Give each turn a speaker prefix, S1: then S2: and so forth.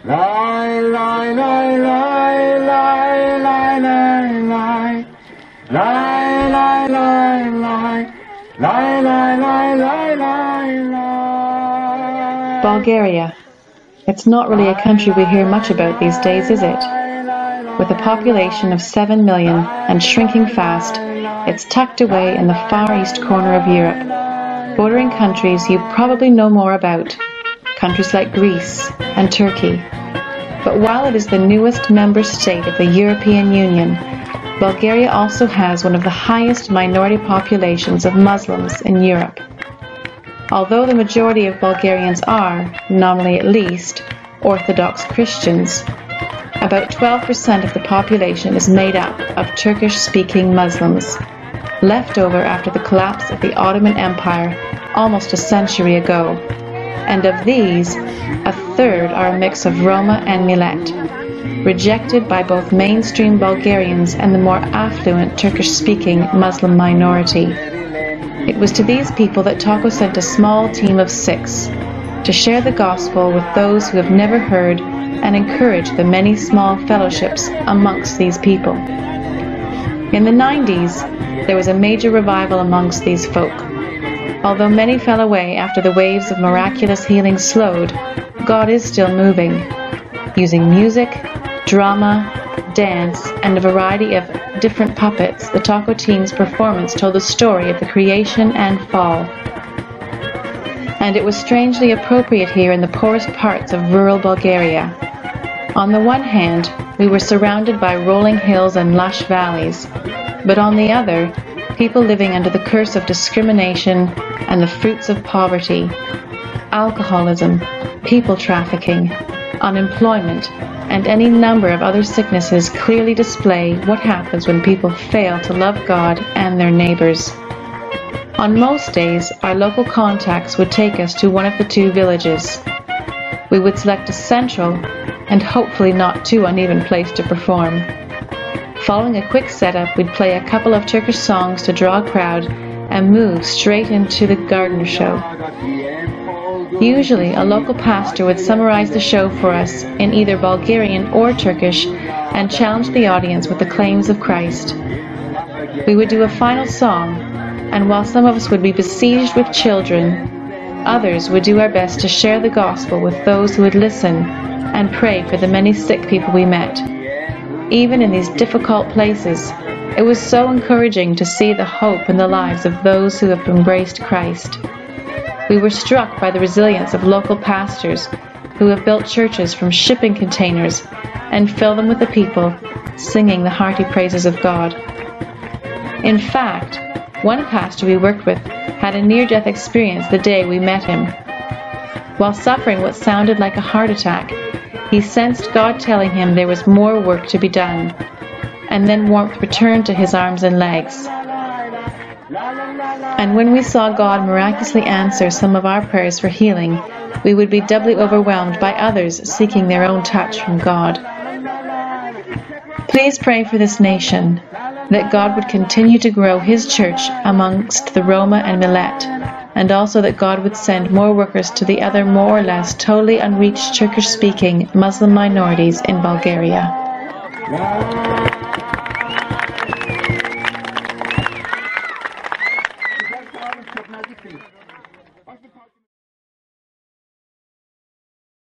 S1: Lie, lie, lie, lie, lie, lie, lie, lie. Lie, lie, lie, lie. Lie, lie, lie, lie, lie, lie.
S2: Bulgaria. It's not really a country we hear much about these days, is it? With a population of 7 million and shrinking fast, it's tucked away in the far east corner of Europe, bordering countries you probably know more about, countries like Greece and Turkey. But while it is the newest member state of the European Union, Bulgaria also has one of the highest minority populations of Muslims in Europe. Although the majority of Bulgarians are, nominally at least, Orthodox Christians, about 12% of the population is made up of Turkish-speaking Muslims, left over after the collapse of the Ottoman Empire almost a century ago. And of these, a third are a mix of Roma and Millet, rejected by both mainstream Bulgarians and the more affluent Turkish-speaking Muslim minority. It was to these people that Taco sent a small team of 6 to share the gospel with those who have never heard and encourage the many small fellowships amongst these people. In the 90s, there was a major revival amongst these folk. Although many fell away after the waves of miraculous healing slowed, God is still moving, using music, drama, dance, and a variety of different puppets. The Taco team's performance told the story of the creation and fall. And it was strangely appropriate here in the poorest parts of rural Bulgaria. On the one hand, we were surrounded by rolling hills and lush valleys, but on the other, people living under the curse of discrimination and the fruits of poverty, alcoholism, people trafficking, unemployment, and any number of other sicknesses clearly display what happens when people fail to love God and their neighbors. On most days, our local contacts would take us to one of the 2 villages. We would select a central and hopefully not too uneven place to perform. Following a quick setup, we'd play a couple of Turkish songs to draw a crowd and move straight into the gardener show. Usually, a local pastor would summarize the show for us in either Bulgarian or Turkish and challenge the audience with the claims of Christ. We would do a final song, and while some of us would be besieged with children, others would do our best to share the gospel with those who would listen and pray for the many sick people we met. Even in these difficult places, it was so encouraging to see the hope in the lives of those who have embraced Christ. We were struck by the resilience of local pastors who have built churches from shipping containers and fill them with the people singing the hearty praises of God. In fact, one pastor we worked with had a near-death experience the day we met him. While suffering what sounded like a heart attack, he sensed God telling him there was more work to be done, and then warmth returned to his arms and legs. And when we saw God miraculously answer some of our prayers for healing, we would be doubly overwhelmed by others seeking their own touch from God. Please pray for this nation, that God would continue to grow His church amongst the Roma and Millet, and also that God would send more workers to the other more or less totally unreached Turkish-speaking Muslim minorities in Bulgaria.